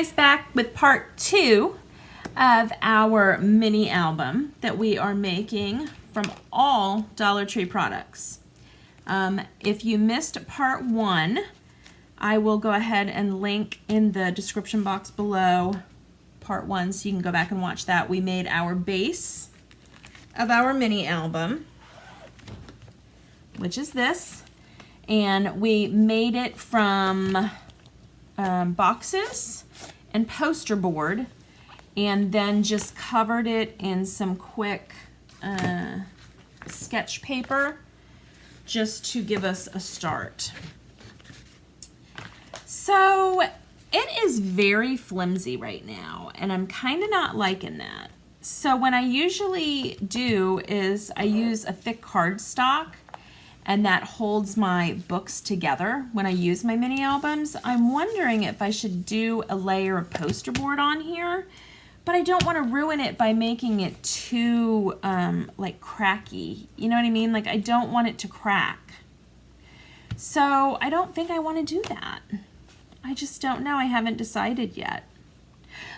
guys back with part 2 of our mini album that we are making from all Dollar Tree products. If you missed part 1, I will go ahead and link in the description box below part 1 so you can go back and watch that. We made our base of our mini album, which is this, and we made it from boxes and poster board, and then just covered it in some quick sketch paper just to give us a start. So it is very flimsy right now, and I'm kind of not liking that. So what I usually do is I use a thick cardstock, and that holds my books together when I use my mini albums. I'm wondering if I should do a layer of poster board on here, but I don't want to ruin it by making it too like cracky. You know what I mean? Like I don't want it to crack. So I don't think I want to do that. I just don't know. I haven't decided yet.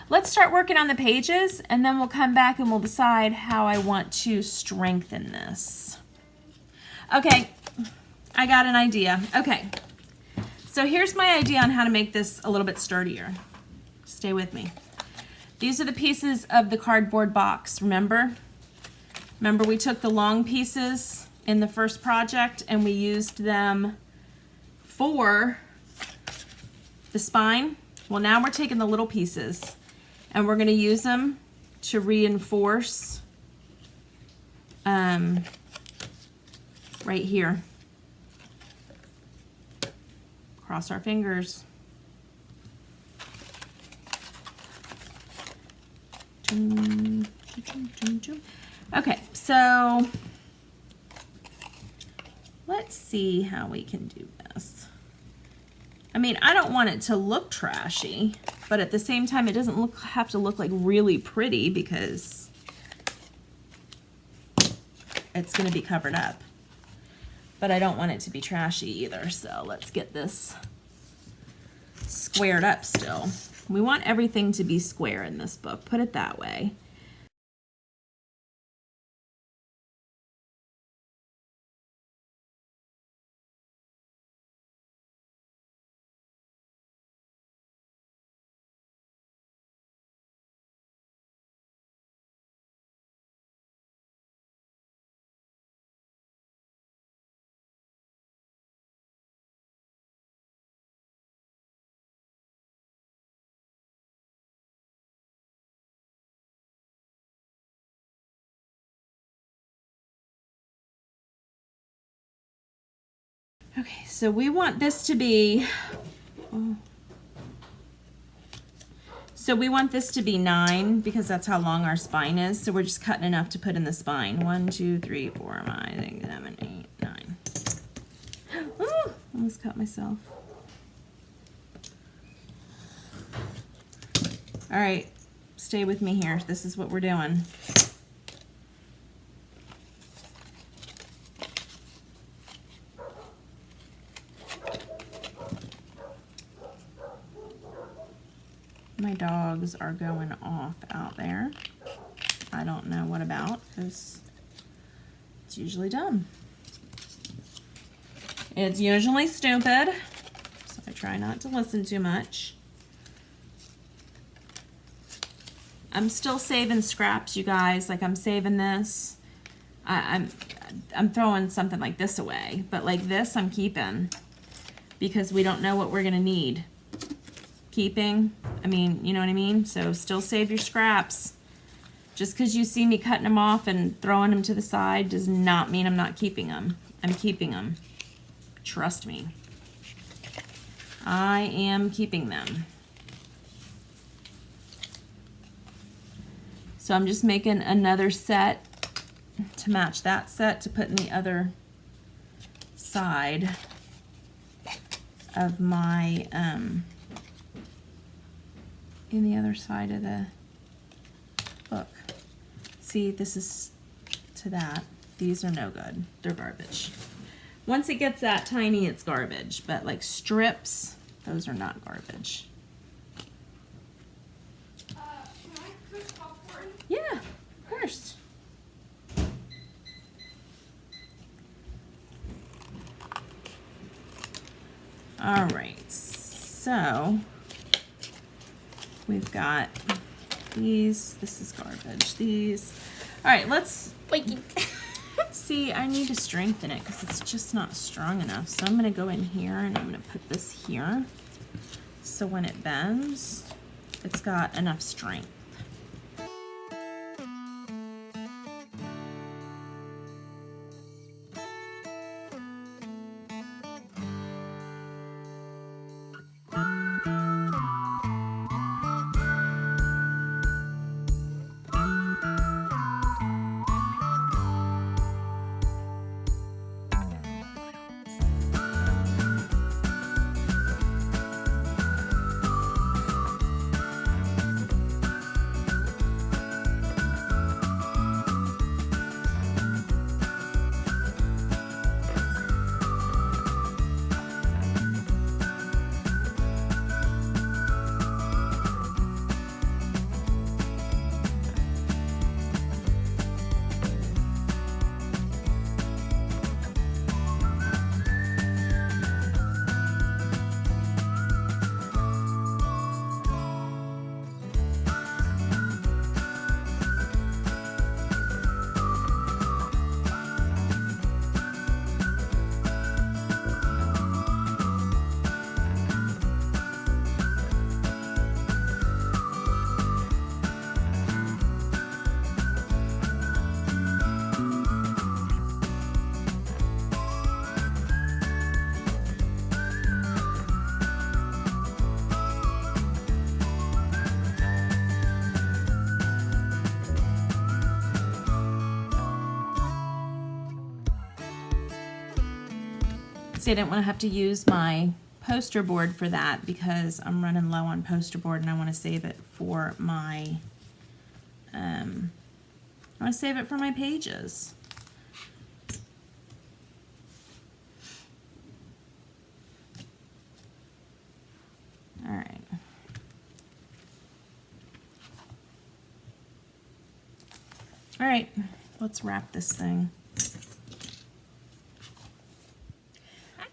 Let's start working on the pages, and then we'll come back and we'll decide how I want to strengthen this. Okay, I got an idea. Okay, so here's my idea on how to make this a little bit sturdier. Stay with me. These are the pieces of the cardboard box, remember? Remember we took the long pieces in the first project and we used them for the spine? Well, now we're taking the little pieces and we're going to use them to reinforce right here. Cross our fingers. Okay, so let's see how we can do this. I mean, I don't want it to look trashy, but at the same time, it doesn't have to look like really pretty because it's going to be covered up. But I don't want it to be trashy either, so let's get this squared up still. We want everything to be square in this book, put it that way. Okay, so we want this to be, we want this to be 9 because that's how long our spine is. So we're just cutting enough to put in the spine. 1, 2, 3, 4, 5, 6, 7, 8, 9. Oh, almost cut myself. All right, stay with me here. This is what we're doing. My dogs are going off out there. I don't know what about because it's usually dumb. It's usually stupid, so I try not to listen too much. I'm still saving scraps, you guys. Like I'm saving this. I'm throwing something like this away, but like this I'm keeping because we don't know what we're gonna need. Keeping, I mean, you know what I mean? So still save your scraps. Just because you see me cutting them off and throwing them to the side does not mean I'm not keeping them. I'm keeping them. Trust me. I am keeping them. So I'm just making another set to match that set to put in the other side of my in the other side of the book. See, this is to that. These are no good. They're garbage. Once it gets that tiny, it's garbage. But like strips, those are not garbage. All right, so we've got these. This is garbage. These. All right, let's see. I need to strengthen it because it's just not strong enough. So I'm going to go in here and I'm going to put this here. So when it bends, it's got enough strength. See, I didn't want to have to use my poster board for that because I'm running low on poster board and I want to save it for my pages. All right. All right, let's wrap this thing.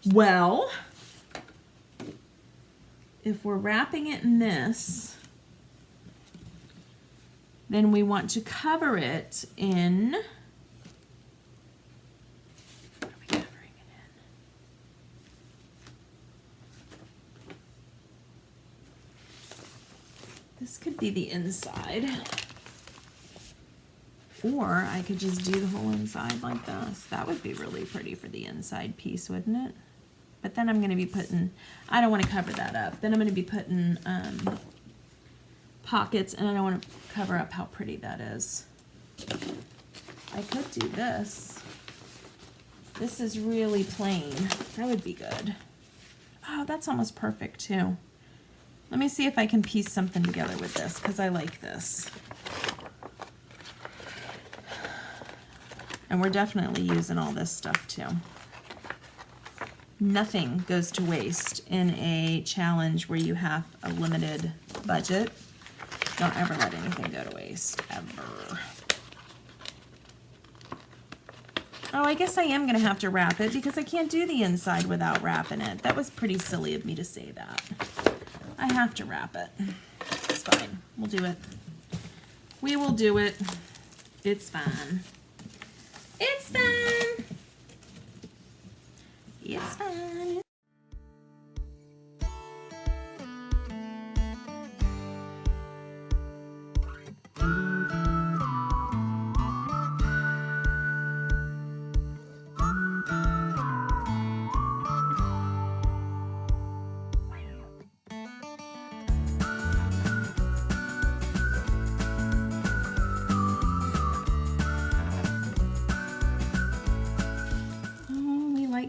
Well, if we're wrapping it in this, then we want to cover it in, what are we covering it in? This could be the inside, or I could just do the whole inside like this. That would be really pretty for the inside piece, wouldn't it? But then I'm going to be putting, I don't want to cover that up. Then I'm going to be putting pockets, and I don't want to cover up how pretty that is. I could do this. This is really plain. That would be good. Oh, that's almost perfect too. Let me see if I can piece something together with this because I like this. And we're definitely using all this stuff too. Nothing goes to waste in a challenge where you have a limited budget. Don't ever let anything go to waste, ever. Oh, I guess I am going to have to wrap it because I can't do the inside without wrapping it. That was pretty silly of me to say that. I have to wrap it. It's fine. We'll do it. We will do it. It's fine. It's fine. It's fine.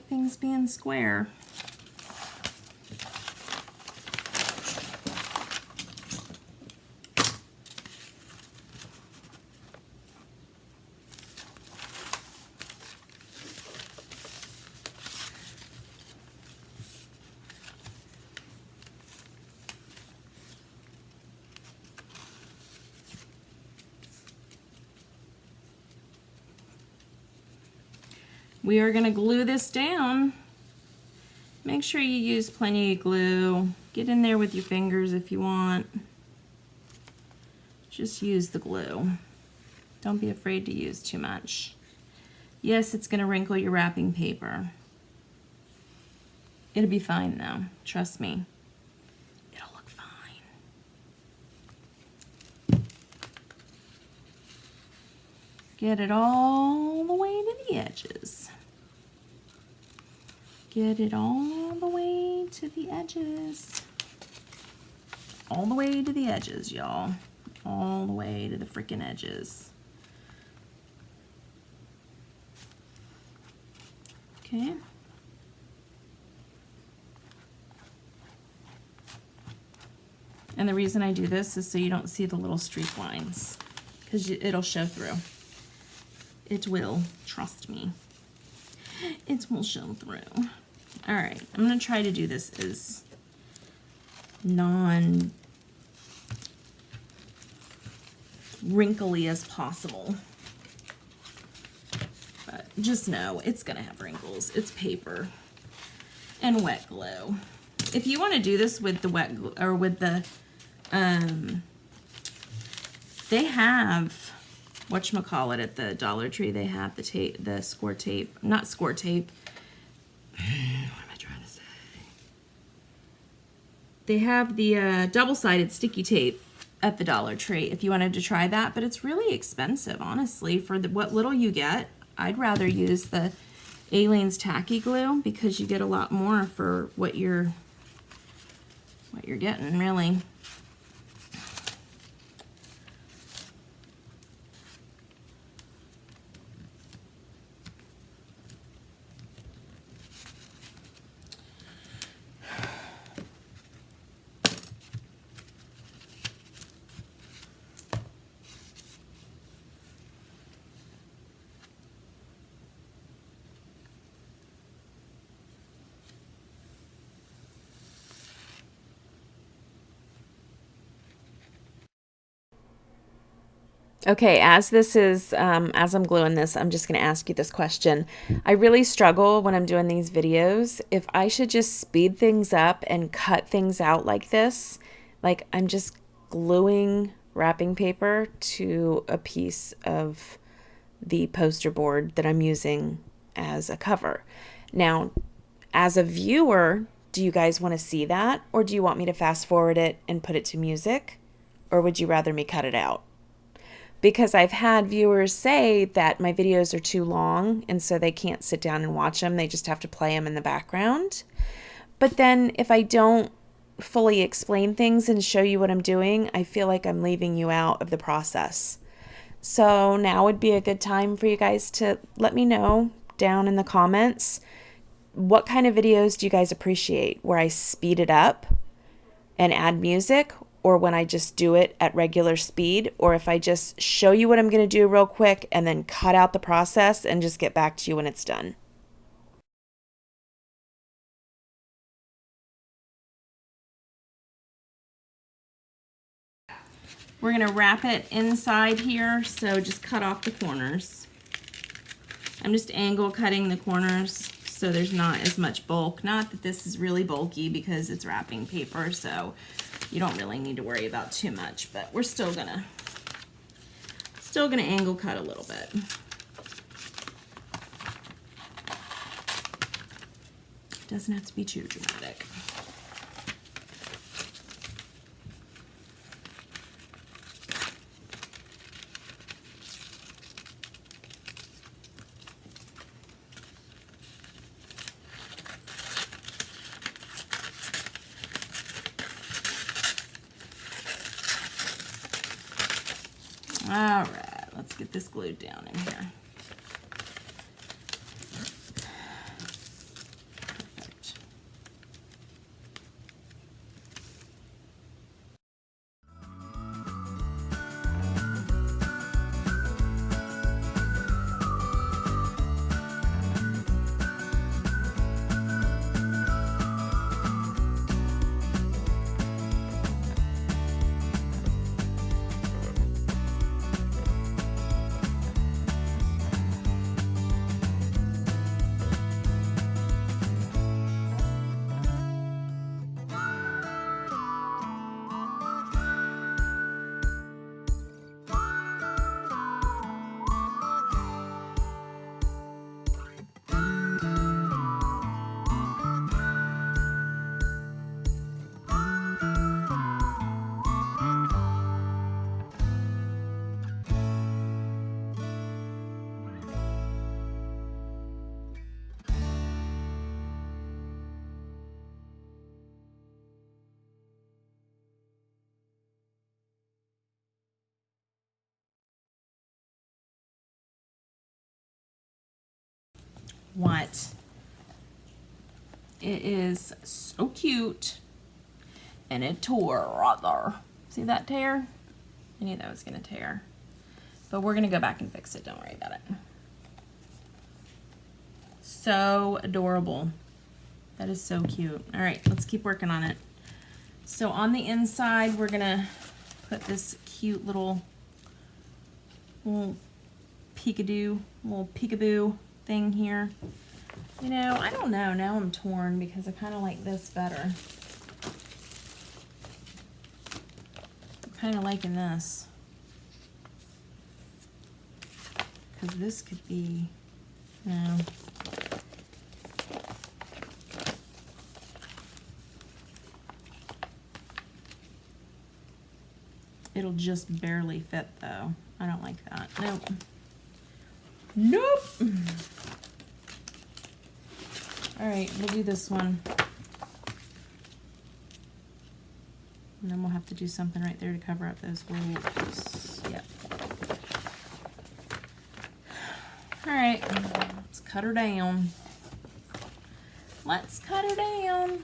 Things being square. We are going to glue this down Make sure you use plenty of glue. Get in there with your fingers if you want. Just use the glue. Don't be afraid to use too much. Yes, it's going to wrinkle your wrapping paper. It'll be fine though. Trust me. It'll look fine. Get it all the way to the edges. Get it all the way to the edges. All the way to the edges, y'all. All the way to the freaking edges. Okay. And the reason I do this is so you don't see the little streak lines, because it'll show through. It will, trust me. It will show through. All right, I'm gonna try to do this as non-wrinkly as possible. But just know it's gonna have wrinkles. It's paper and wet glue. If you want to do this with the wet glue or with the they have whatchamacallit at the Dollar Tree. They have the tape, the score tape, not score tape. What am I trying to say? They have the double-sided sticky tape at the Dollar Tree if you wanted to try that, but it's really expensive, honestly, for what little you get. I'd rather use the Aleene's tacky glue because you get a lot more for what you're getting, really. Okay, as I'm gluing this, I'm just going to ask you this question. I really struggle when I'm doing these videos if I should just speed things up and cut things out like this. Like I'm just gluing wrapping paper to a piece of the poster board that I'm using as a cover. Now, as a viewer, do you guys want to see that? Or do you want me to fast forward it and put it to music? Or would you rather me cut it out? Because I've had viewers say that my videos are too long and so they can't sit down and watch them. They just have to play them in the background. But then if I don't fully explain things and show you what I'm doing, I feel like I'm leaving you out of the process. So now would be a good time for you guys to let me know down in the comments, what kind of videos do you guys appreciate? Where I speed it up and add music, or when I just do it at regular speed, or if I just show you what I'm going to do real quick and then cut out the process and just get back to you when it's done. We're going to wrap it inside here, so just cut off the corners. I'm just angle cutting the corners so there's not as much bulk. Not that this is really bulky because it's wrapping paper, so you don't really need to worry about too much, but we're still gonna angle cut a little bit. Doesn't have to be too dramatic. All right, let's get this glued down in here. Perfect. What? It is so cute. And it tore right there. See that tear? I knew that was gonna tear. But we're gonna go back and fix it, don't worry about it. So adorable. That is so cute. All right, let's keep working on it. So on the inside, we're gonna put this cute little peekaboo thing here. You know, I don't know, now I'm torn because I kind of like this better. I'm kind of liking this. Because this could be, no. It'll just barely fit though. I don't like that. Nope. Nope. All right, we'll do this one. And then we'll have to do something right there to cover up those holes. Yep. All right, let's cut her down. Let's cut her down.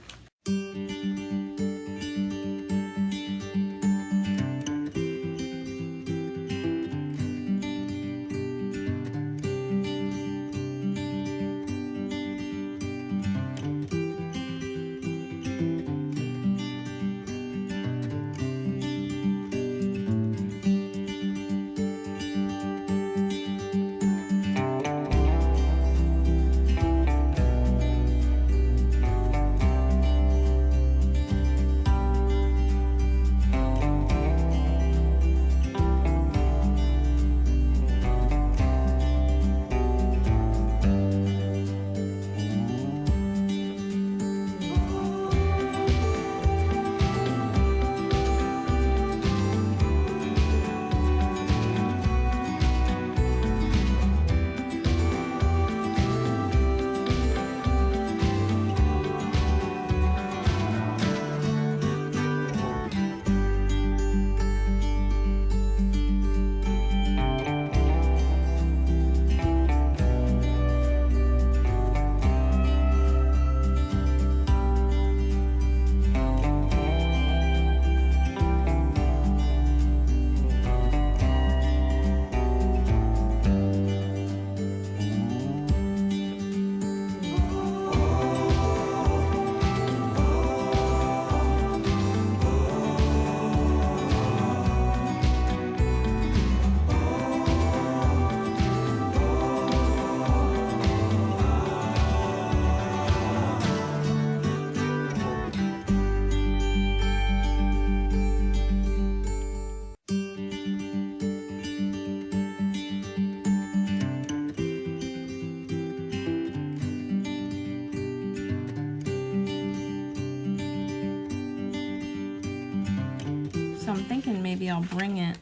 So I'm thinking maybe I'll bring it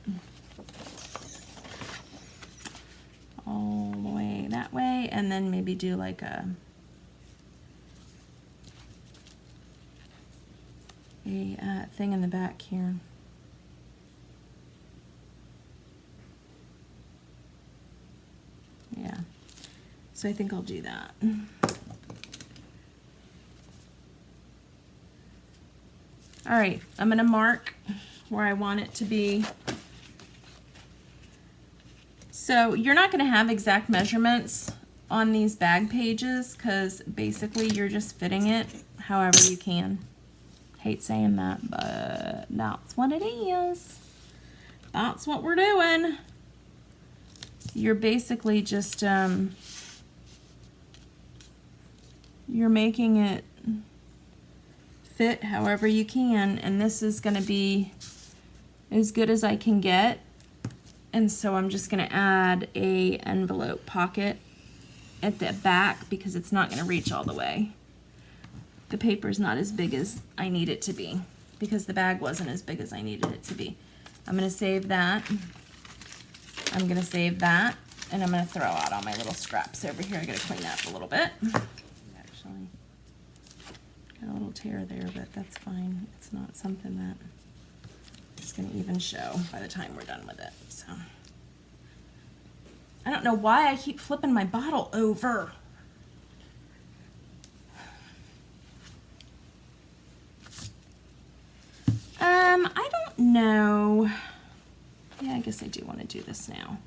all the way that way and then maybe do like a thing in the back here. Yeah, so I think I'll do that. All right, I'm gonna mark where I want it to be. So you're not gonna have exact measurements on these bag pages because basically you're just fitting it however you can. Hate saying that, but that's what it is. That's what we're doing. You're basically just, you're making it fit however you can, and this is gonna be as good as I can get. And so I'm just gonna add a envelope pocket at the back because it's not gonna reach all the way. The paper's not as big as I need it to be because the bag wasn't as big as I needed it to be. I'm gonna save that. I'm gonna save that, and I'm gonna throw out all my little scraps over here. I gotta clean up a little bit. Actually, got a little tear there, but that's fine. It's not something that is gonna even show by the time we're done with it. So I don't know why I keep flipping my bottle over. know. Yeah, I guess I do want to do this now.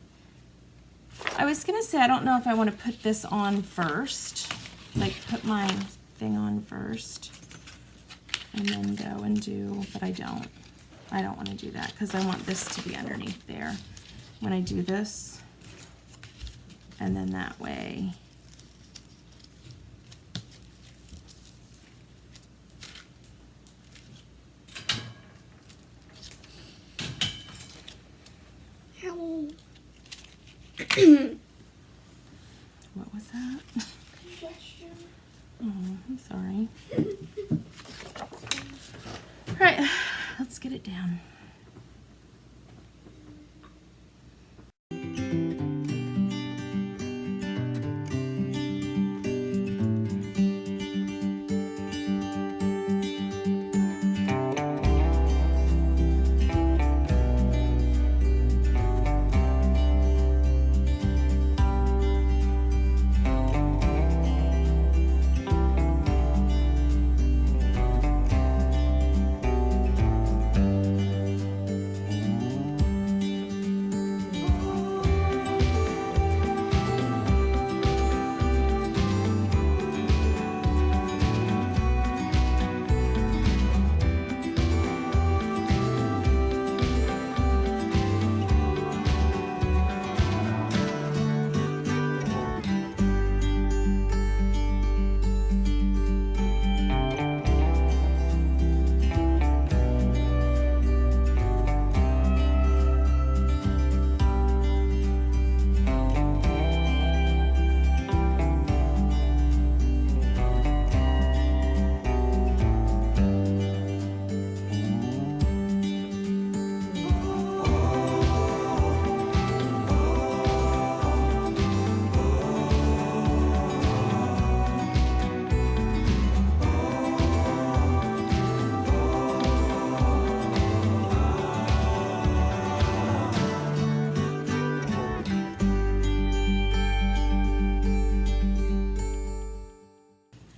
I was going to say, I don't know if I want to put this on first. Like, put my thing on first. And then go and do, but I don't. I don't want to do that because I want this to be underneath there when I do this. And then that way. What was that? Oh, I'm sorry. All right, let's get it down.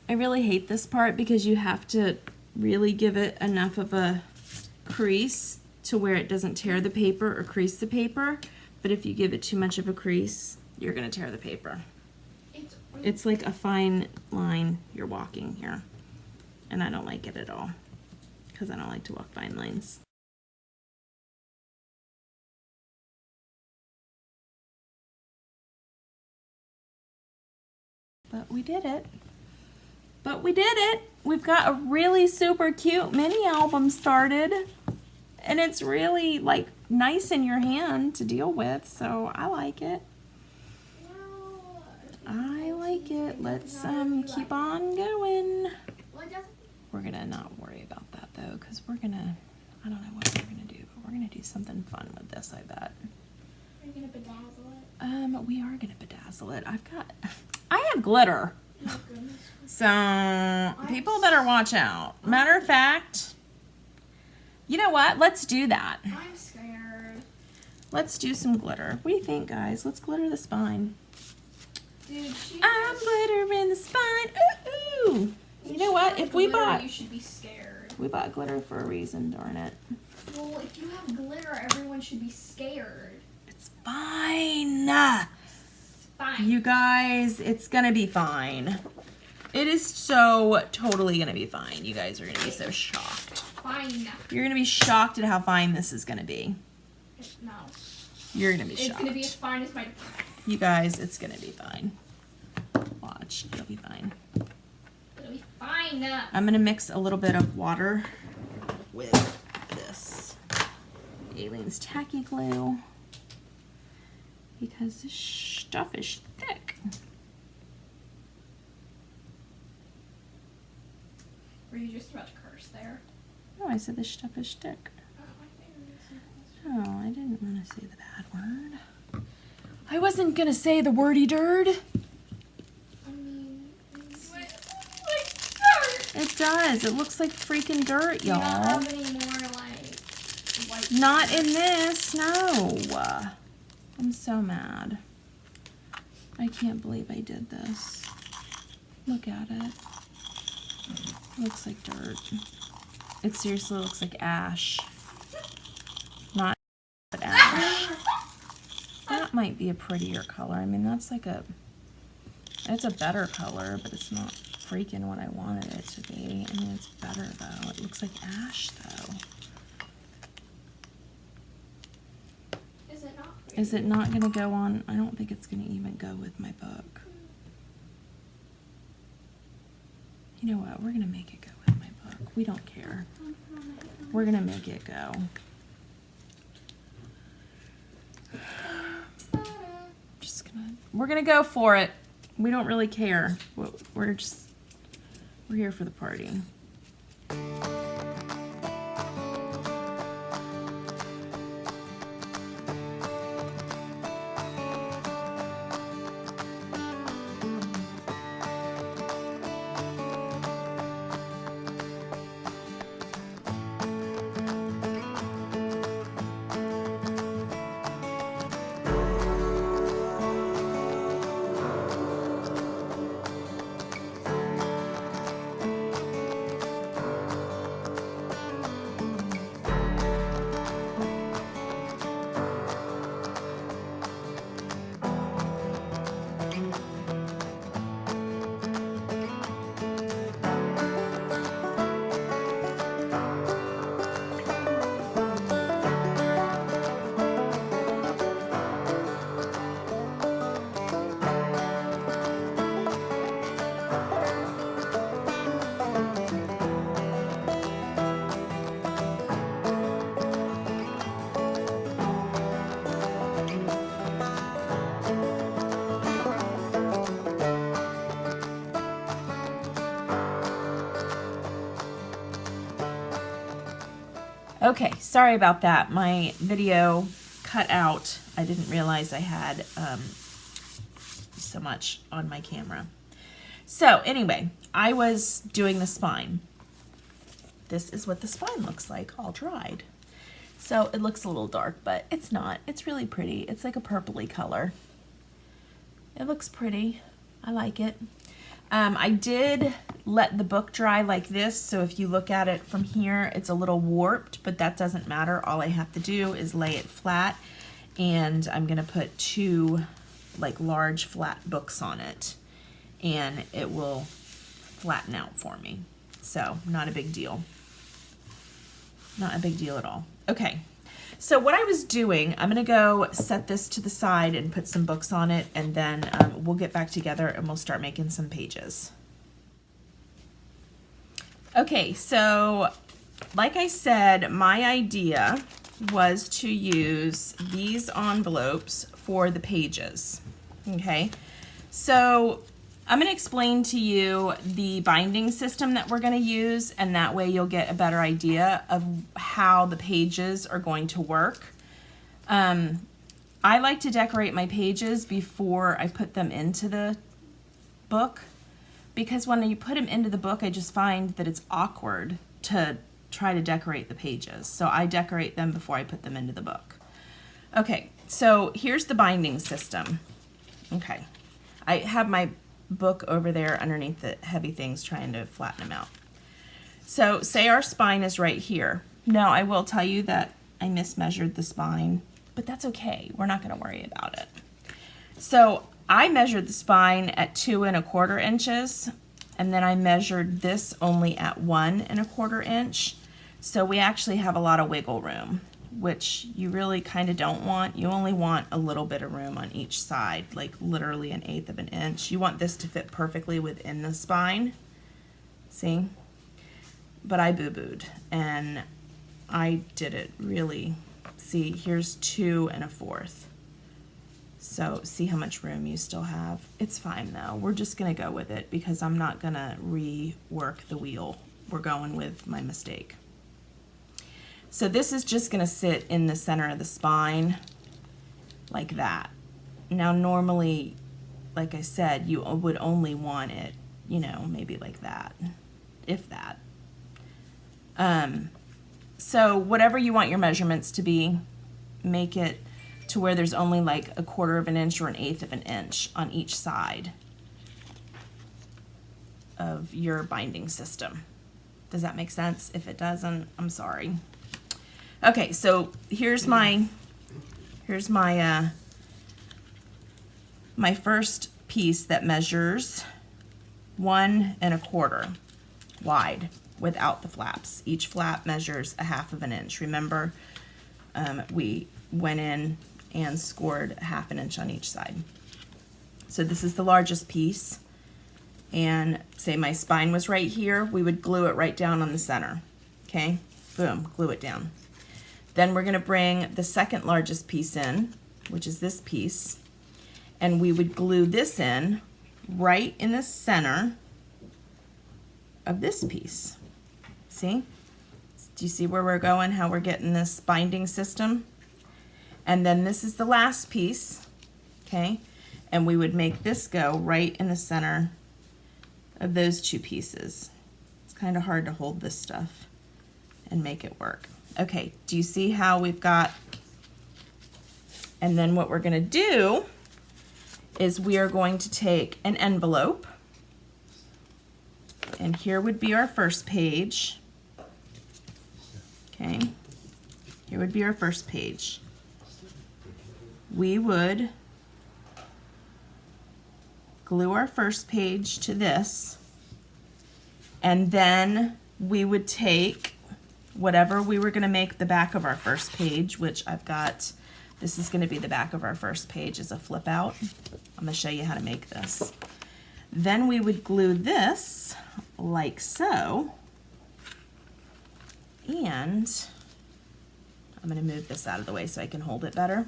I really hate this part because you have to really give it enough of a crease to where it doesn't tear the paper or crease the paper. But if you give it too much of a crease, you're going to tear the paper. It's like a fine line you're walking here. And I don't like it at all because I don't like to walk fine lines. But we did it. But we did it. We've got a really super cute mini album started. And it's really like nice in your hand to deal with. So I like it. I like it. Let's keep on going. We're gonna not worry about that though, because we're gonna, I don't know what we're gonna do, but we're gonna do something fun with this, I bet. Are you gonna bedazzle it? We are gonna bedazzle it. I have glitter. Oh, goodness. So people better watch out. Matter of fact, you know what? Let's do that. I'm scared. Let's do some glitter. What do you think, guys? Let's glitter the spine. Dude, I'm glittering the spine. Ooh, ooh. You know what? If we bought, you should be scared. we bought glitter for a reason, darn it. Well, if you have glitter, everyone should be scared. It's fine. Fine. You guys, it's gonna be fine. It is so totally gonna be fine. You guys are gonna be so shocked. Fine. You're gonna be shocked at how fine this is gonna be. No. You're gonna be shocked. It's gonna be as fine as my... You guys, it's gonna be fine. Watch, it'll be fine. It'll be fine. I'm gonna mix a little bit of water with this Aleene's tacky glue because this stuff is thick. Were you just about to curse there? No, I said this stuff is thick. Oh, I didn't want to say the bad word. I wasn't gonna say the wordy dirt. I mean, it's like dirt. It does. It looks like freaking dirt, You don't y'all. have any more, like, white... Not in this, no. I'm so mad. I can't believe I did this. Look at it. Looks like dirt. It seriously looks like ash. might be a prettier color. I mean, that's like it's a better color, but it's not freaking what I wanted it to be. I mean, it's better though. It looks like ash though. Is it not pretty? Is it not gonna go on? I don't think it's gonna even go with my book. You know what? We're gonna make it go with my book. We don't care. We're gonna make it go. We're gonna go for it. We don't really care. We're here for the party. Okay, sorry about that. My video cut out. I didn't realize I had so much on my camera. So anyway, I was doing the spine. This is what the spine looks like, all dried. So it looks a little dark, but it's not. It's really pretty. It's like a purpley color. It looks pretty. I like it. I did let the book dry like this, so if you look at it from here, it's a little warped, but that doesn't matter. All I have to do is lay it flat, and I'm gonna put two like large flat books on it, and it will flatten out for me. So not a big deal. Not a big deal at all. Okay. So what I was doing, I'm gonna go set this to the side and put some books on it, and then we'll get back together and we'll start making some pages. Okay, so like I said, my idea was to use these envelopes for the pages. Okay, so I'm going to explain to you the binding system that we're going to use, and that way you'll get a better idea of how the pages are going to work. I like to decorate my pages before I put them into the book, because when you put them into the book, I just find that it's awkward to try to decorate the pages. So I decorate them before I put them into the book. Okay, so here's the binding system. Okay, I have my book over there underneath the heavy things trying to flatten them out. So say our spine is right here. Now I will tell you that I mismeasured the spine, but that's okay. We're not going to worry about it. So I measured the spine at 2 1/4 inches, and then I measured this only at 1 1/4 inch. So we actually have a lot of wiggle room, which you really kind of don't want. You only want a little bit of room on each side, like literally 1/8 of an inch. You want this to fit perfectly within the spine. See? But I boo-booed, and I did it really. See, here's 2 1/4. So see how much room you still have. It's fine though. We're just gonna go with it because I'm not gonna rework the wheel. We're going with my mistake. So this is just gonna sit in the center of the spine like that. Now normally, like I said, you would only want it, you know, maybe like that, if that. So whatever you want your measurements to be, make it to where there's only like 1/4 of an inch or 1/8 of an inch on each side of your binding system. Does that make sense? If it doesn't, I'm sorry. Okay, so here's my my first piece that measures 1 1/4 wide without the flaps. Each flap measures 1/2 inch. Remember, we went in and scored 1/2 inch on each side. So this is the largest piece, and say my spine was right here, we would glue it right down on the center. Okay, boom, glue it down. Then we're going to bring the second largest piece in, which is this piece, and we would glue this in right in the center of this piece. See? Do you see where we're going, how we're getting this binding system? And then this is the last piece, okay? And we would make this go right in the center of those two pieces. It's kind of hard to hold this stuff and make it work. Okay, do you see how we've got, and then what we're gonna do is we are going to take an envelope, and here would be our first page. Okay, here would be our first page. We would glue our first page to this, and then we would take whatever we were going to make the back of our first page, which I've got, this is going to be the back of our first page as a flip out. I'm going to show you how to make this. Then we would glue this like so, and I'm going to move this out of the way so I can hold it better.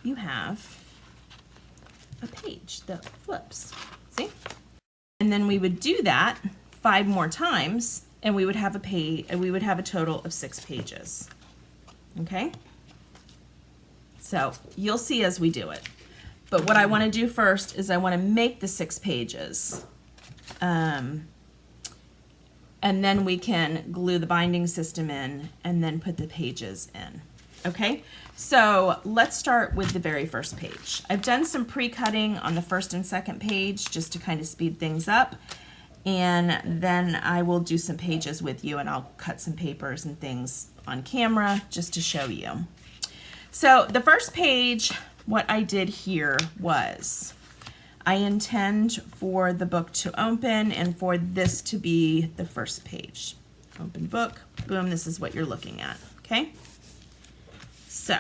You have a page that flips, see? And then we would do that 5 more times, and we would have a total of 6 pages. Okay? So you'll see as we do it. But what I want to do first is I want to make the 6 pages. And then we can glue the binding system in and then put the pages in. Okay? So let's start with the very first page. I've done some pre-cutting on the first and second page just to kind of speed things up. And then I will do some pages with you, and I'll cut some papers and things on camera just to show you. So the first page, what I did here was I intend for the book to open and for this to be the first page. Open book, boom, this is what you're looking at, okay? So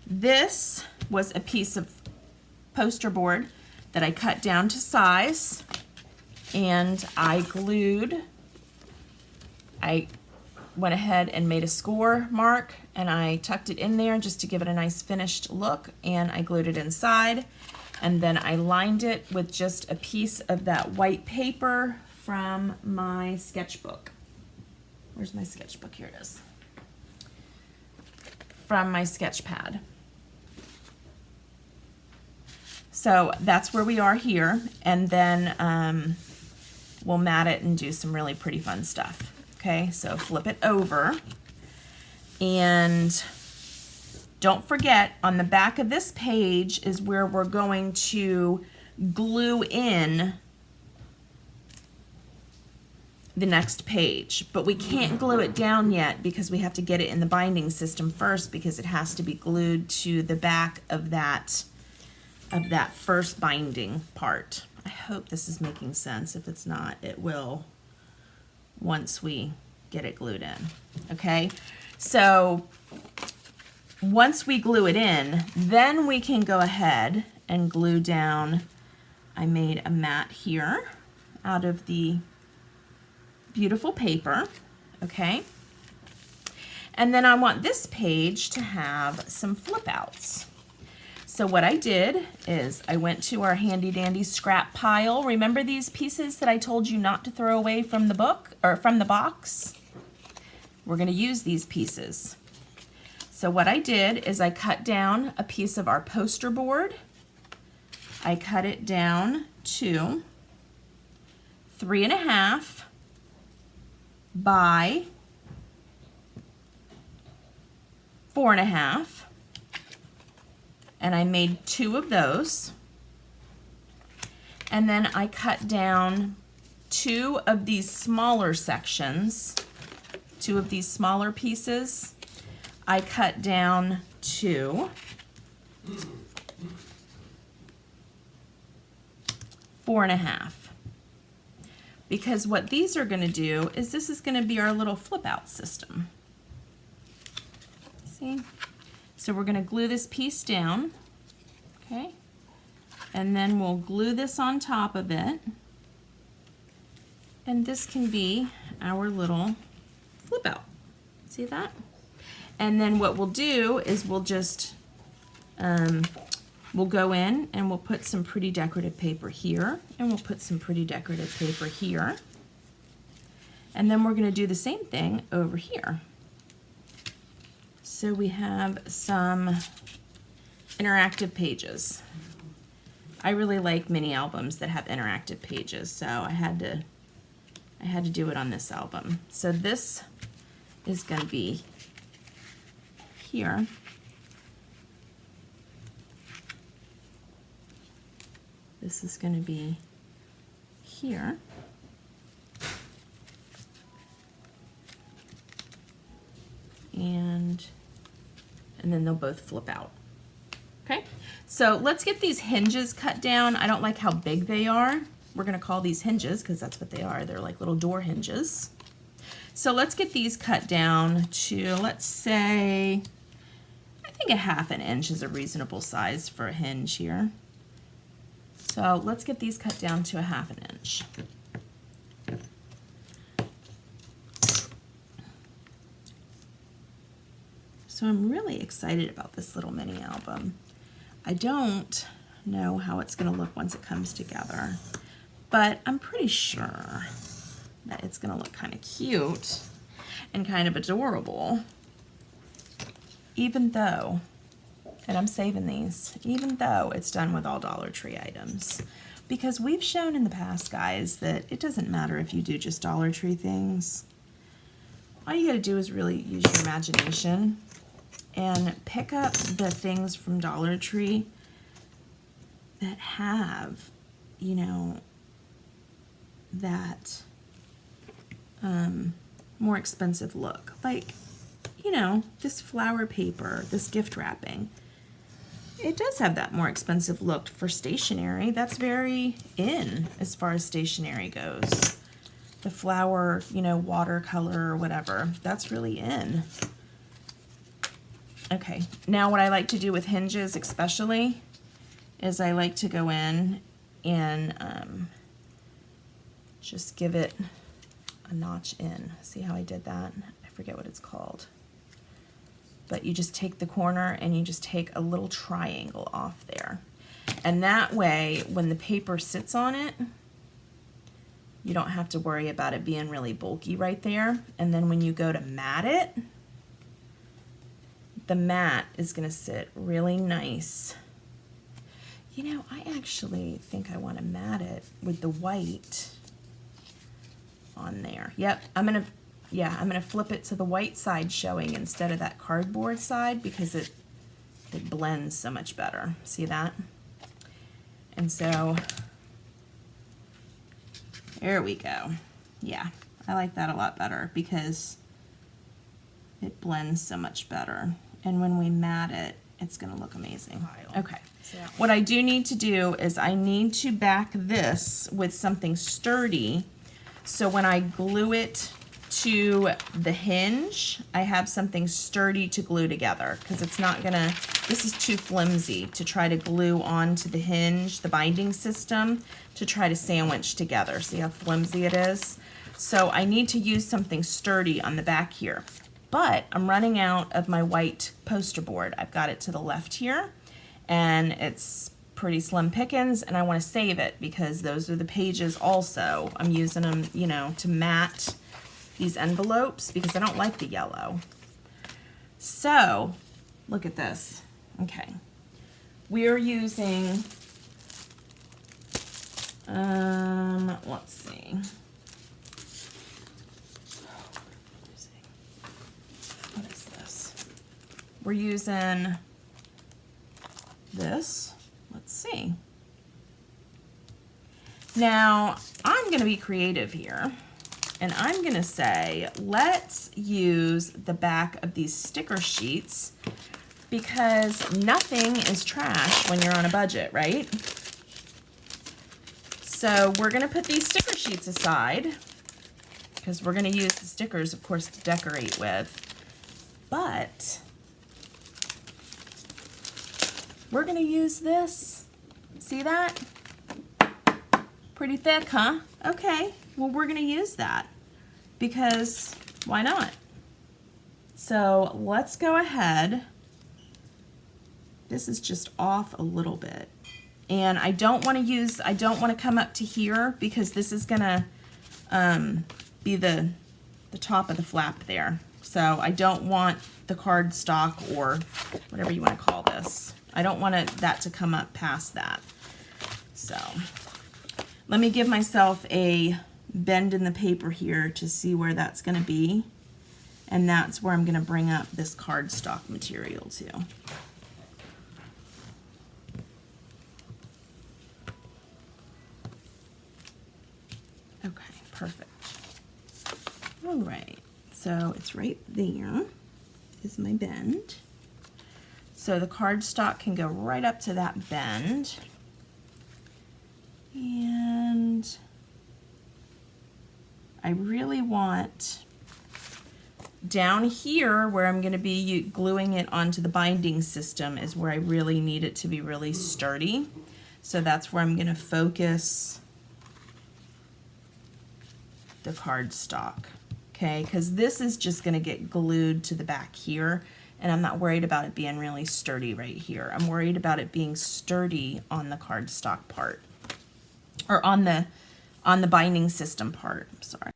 this was a piece of poster board that I cut down to size, and I went ahead and made a score mark, and I tucked it in there just to give it a nice finished look, and I glued it inside, and then I lined it with just a piece of that white paper from my sketchbook. Where's my sketchbook? Here it is. From my sketch pad. So that's where we are here, and then we'll mat it and do some really pretty fun stuff. Okay, so flip it over, and don't forget on the back of this page is where we're going to glue in the next page, but we can't glue it down yet because we have to get it in the binding system first, because it has to be glued to the back of that first binding part. I hope this is making sense. If it's not, it will once we get it glued in. Okay, so once we glue it in, then we can go ahead and glue down. I made a mat here out of the beautiful paper, okay? And then I want this page to have some flip outs. So what I did is I went to our handy dandy scrap pile. Remember these pieces that I told you not to throw away from the book or from the box? We're going to use these pieces. So what I did is I cut down a piece of our poster board. I cut it down to 3.5 by 4.5. And I made 2 of those. And then I cut down 2 of these smaller sections, 2 of these smaller pieces. I cut down to 4.5. Because what these are going to do is this is going to be our little flip out system. See? So we're going to glue this piece down, okay? And then we'll glue this on top of it. And this can be our little flip out. See that? And then what we'll do is we'll just, we'll go in and we'll put some pretty decorative paper here, and we'll put some pretty decorative paper here. And then we're going to do the same thing over here. So we have some interactive pages. I really like mini albums that have interactive pages, so I had to do it on this album. So this is going to be here. This is going to be here. And then they'll both flip out. Okay, so let's get these hinges cut down. I don't like how big they are. We're going to call these hinges because that's what they are. They're like little door hinges. So let's get these cut down to, let's say, I think 1/2 inch is a reasonable size for a hinge here. So let's get these cut down to 1/2 inch. So I'm really excited about this little mini album. I don't know how it's going to look once it comes together, but I'm pretty sure that it's going to look kind of cute and kind of adorable, even though, and I'm saving these, even though it's done with all Dollar Tree items. Because we've shown in the past, guys, that it doesn't matter if you do just Dollar Tree things. All you got to do is really use your imagination and pick up the things from Dollar Tree that have, you know, that more expensive look. Like, you know, this flower paper, this gift wrapping. It does have that more expensive look for stationery. That's very in as far as stationery goes. The flower, you know, watercolor or whatever, that's really in. Okay, now what I like to do with hinges especially is I like to go in and just give it a notch in. See how I did that? I forget what it's called. But you just take the corner and you just take a little triangle off there. And that way, when the paper sits on it, you don't have to worry about it being really bulky right there. And then when you go to mat it, the mat is going to sit really nice. You know, I actually think I want to mat it with the white on there. Yep, I'm going to flip it to the white side showing instead of that cardboard side because it blends so much better. See that? And so there we go. Yeah, I like that a lot better because it blends so much better. And when we mat it, it's going to look amazing. Okay. What I do need to do is I need to back this with something sturdy. So when I glue it to the hinge, I have something sturdy to glue together because it's not gonna, this is too flimsy to try to glue onto the hinge, the binding system, to try to sandwich together. See how flimsy it is? So I need to use something sturdy on the back here. But I'm running out of my white poster board. I've got it to the left here, and it's pretty slim pickings, and I want to save it because those are the pages also. I'm using them, you know, to mat these envelopes because I don't like the yellow. So, look at this. Okay. We're using, let's see. What is this? We're using this. Let's see. Now, I'm going to be creative here, and I'm going to say, let's use the back of these sticker sheets because nothing is trash when you're on a budget, right? So we're gonna put these sticker sheets aside because we're gonna use the stickers, of course, to decorate with. But we're gonna use this. See that? Pretty thick, huh? Okay, well, we're gonna use that because why not? So let's go ahead. This is just off a little bit. And I don't want to come up to here because this is gonna be the top of the flap there. So I don't want the cardstock, or whatever you want to call this. I don't want that to come up past that. So let me give myself a bend in the paper here to see where that's going to be. And that's where I'm going to bring up this cardstock material to. Okay, perfect. All right, so it's right there is my bend. So the cardstock can go right up to that bend. And I really want down here where I'm going to be gluing it onto the binding system is where I really need it to be really sturdy. So that's where I'm going to focus the cardstock, okay? Because this is just going to get glued to the back here, and I'm not worried about it being really sturdy right here. I'm worried about it being sturdy on the cardstock part, or on the binding system part. Sorry.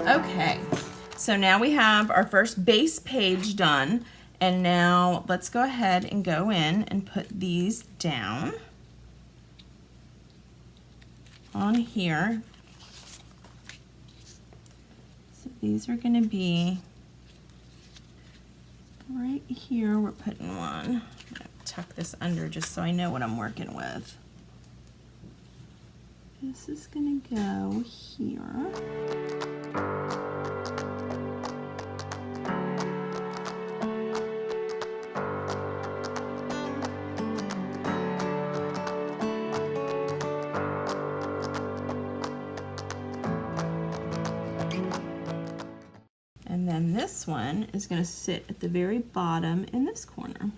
Okay, so now we have our first base page done, and now let's go ahead and go in and put these down on here. So these are going to be right here. We're putting one. I'm going to tuck this under just so I know what I'm working with. This is going to go here. And then this one is going to sit at the very bottom in this corner.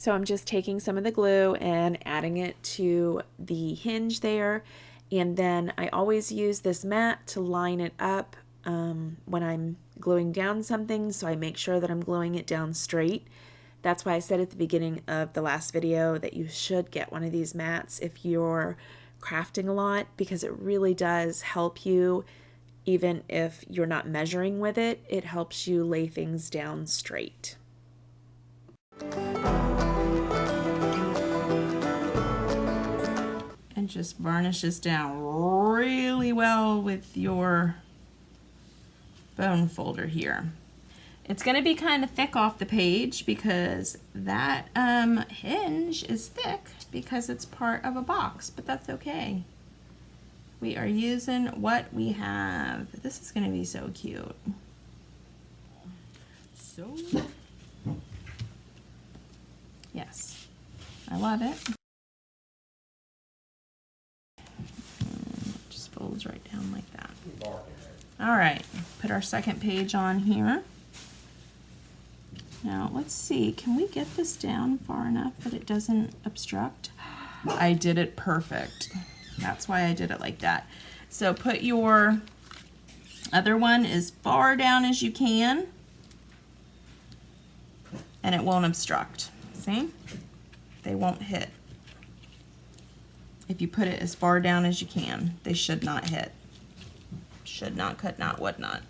So I'm just taking some of the glue and adding it to the hinge there. And then I always use this mat to line it up when I'm gluing down something, so I make sure that I'm gluing it down straight. That's why I said at the beginning of the last video that you should get one of these mats if you're crafting a lot, because it really does help you. Even if you're not measuring with it, it helps you lay things down straight. And just varnish this down really well with your bone folder here. It's going to be kind of thick off the page because that hinge is thick because it's part of a box, but that's okay. We are using what we have. This is going to be so cute. So, yes, I love it. Just folds right down like that. All right, put our second page on here. Now, let's see, can we get this down far enough that it doesn't obstruct? I did it perfect. That's why I did it like that. So put your other one as far down as you can, and it won't obstruct. See? They won't hit. If you put it as far down as you can, they should not hit. Should not, could not, would not.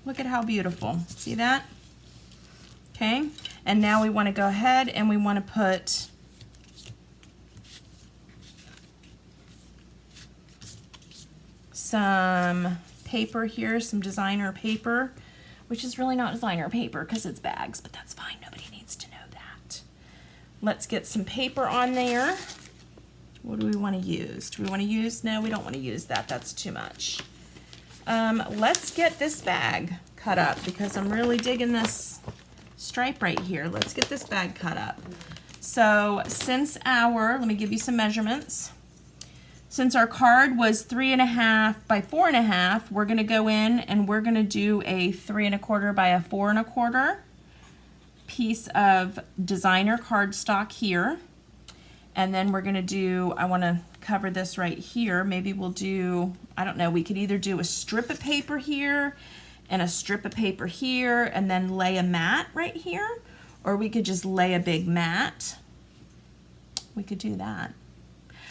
Look at how beautiful. See that? Okay, and now we want to go ahead and we want to put some paper here, some designer paper, which is really not designer paper because it's bags, but that's fine. Nobody needs to know that. Let's get some paper on there. What do we want to use? Do we want to use? No, we don't want to use that. That's too much. Let's get this bag cut up because I'm really digging this stripe right here. Let's get this bag cut up. So since let me give you some measurements. Since our card was 3.5 by 4.5, we're gonna go in and we're gonna do a 3.25 by a 4.25 piece of designer cardstock here. And then we're gonna do, I wanna cover this right here. Maybe we'll do, I don't know, we could either do a strip of paper here and a strip of paper here and then lay a mat right here, or we could just lay a big mat. We could do that.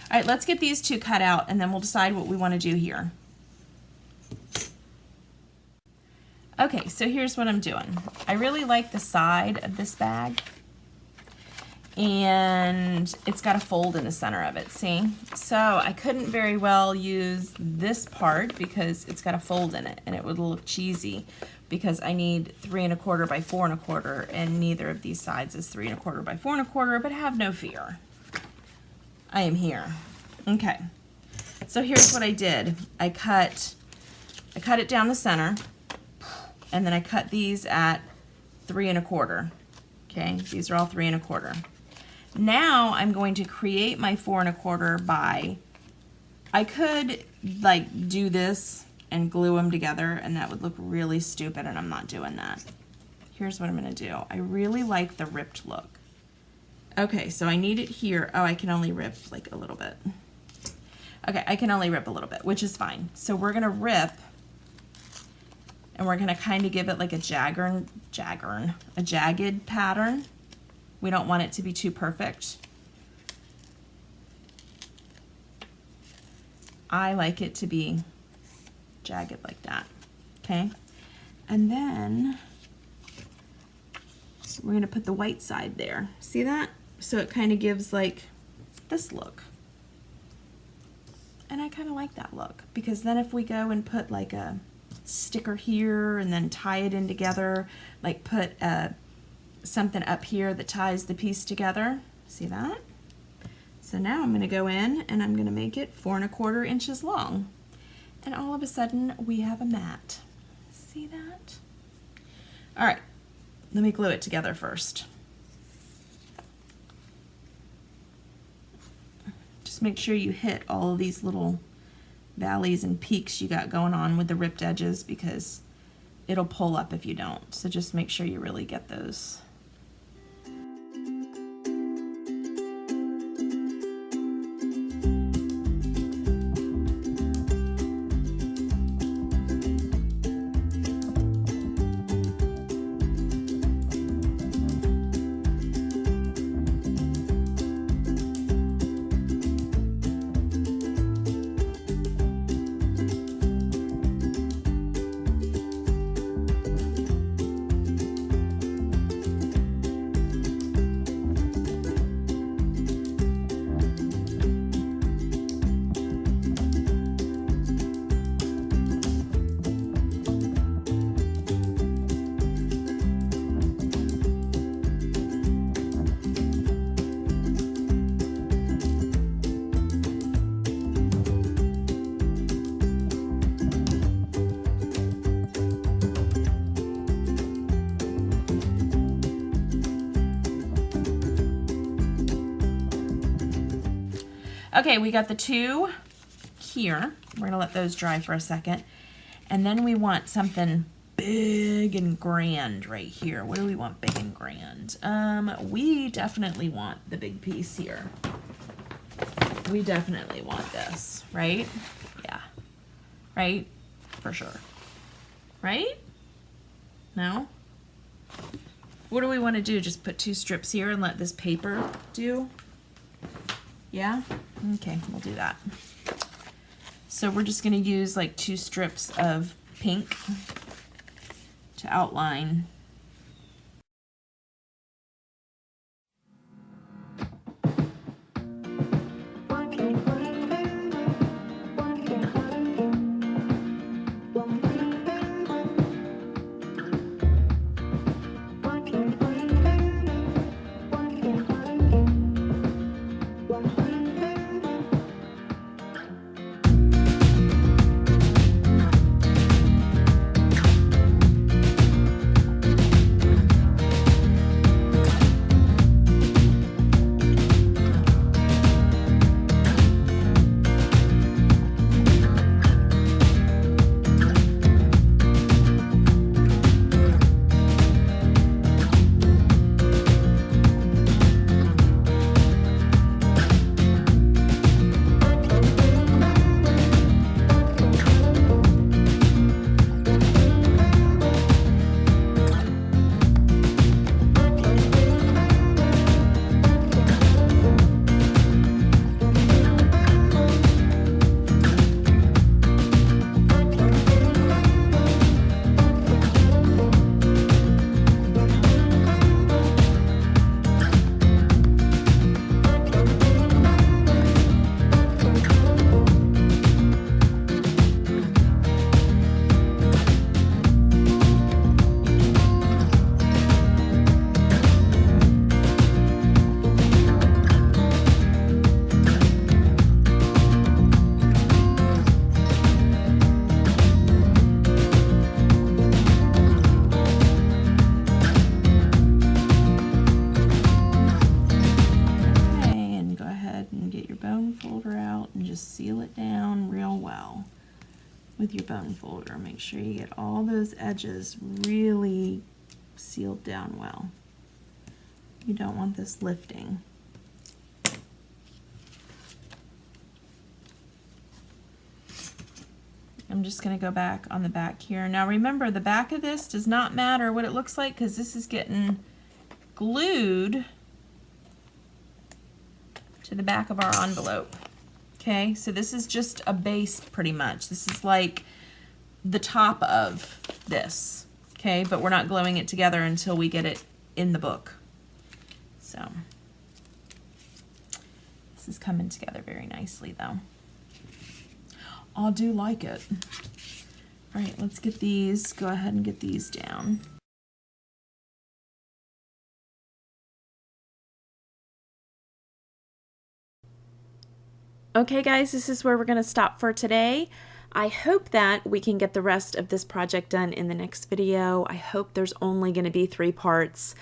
All right, let's get these two cut out and then we'll decide what we want to do here. Okay, so here's what I'm doing. I really like the side of this bag, and it's got a fold in the center of it, see? So I couldn't very well use this part because it's got a fold in it and it would look cheesy because I need 3.25 by 4.25 and neither of these sides is 3.25 by 4.25, but have no fear. I am here. Okay, so here's what I did. I cut it down the center, and then I cut these at 3.25. Okay, these are all 3.25. Now I'm going to create my 4.25 by, I could like do this and glue them together and that would look really stupid, and I'm not doing that. Here's what I'm gonna do. I really like the ripped look. Okay, so I need it here. Oh, I can only rip like a little bit. Okay, I can only rip a little bit, which is fine. So we're gonna rip, and we're gonna kind of give it like a jagged pattern. We don't want it to be too perfect. I like it to be jagged like that, okay? And then we're gonna put the white side there. See that? So it kind of gives like this look. And I kind of like that look because then if we go and put like a sticker here and then tie it in together, like put something up here that ties the piece together. See that? So now I'm gonna go in and I'm gonna make it 4.25 inches long. And all of a sudden we have a mat. See that? All right, let me glue it together first. Just make sure you hit all of these little valleys and peaks you got going on with the ripped edges because it'll pull up if you don't. So just make sure you really get those. Okay, we got the two here. We're gonna let those dry for a second. And then we want something big and grand right here. What do we want big and grand? We definitely want the big piece here. We definitely want this, right? Yeah, right? For sure. Right? No? What do we want to do? Just put 2 strips here and let this paper do? Yeah? Okay, we'll do that. So we're just going to use like 2 strips of pink to outline. Seal it down real well with your bone folder. Make sure you get all those edges really sealed down well. You don't want this lifting. I'm just going to go back on the back here. Now remember, the back of this does not matter what it looks like because this is getting glued to the back of our envelope. Okay, so this is just a base pretty much. This is like the top of this, okay? But we're not gluing it together until we get it in the book. So this is coming together very nicely though. I do like it. All right, let's get these, go ahead and get these down. Okay guys, this is where we're going to stop for today. I hope that we can get the rest of this project done in the next video. I hope there's only going to be 3 parts,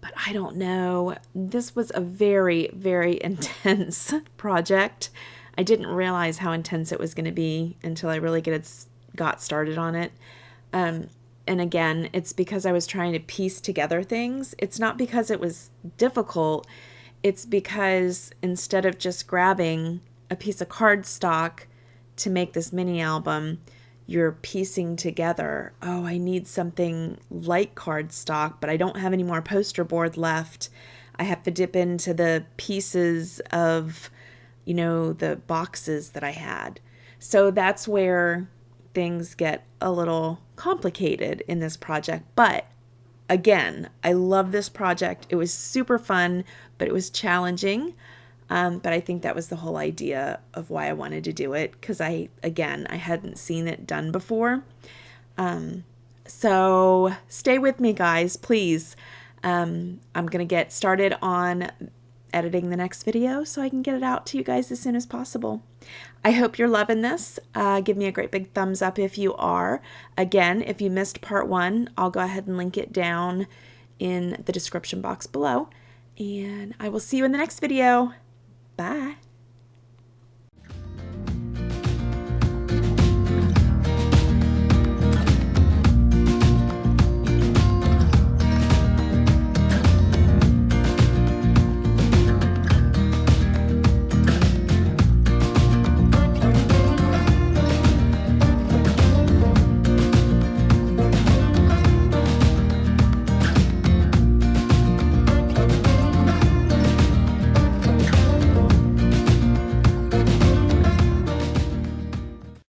but I don't know. This was a very, very intense project. I didn't realize how intense it was going to be until I really got started on it. And again, it's because I was trying to piece together things. It's not because it was difficult. It's because instead of just grabbing a piece of cardstock to make this mini album, you're piecing together, oh, I need something like cardstock, but I don't have any more poster board left. I have to dip into the pieces of, you know, the boxes that I had. So that's where things get a little complicated in this project. But again, I love this project. It was super fun, but it was challenging. But I think that was the whole idea of why I wanted to do it, because I hadn't seen it done before. So stay with me, guys, please. I'm going to get started on editing the next video so I can get it out to you guys as soon as possible. I hope you're loving this. Give me a great big thumbs up if you are. Again, if you missed part 1, I'll go ahead and link it down in the description box below. And I will see you in the next video. Bye.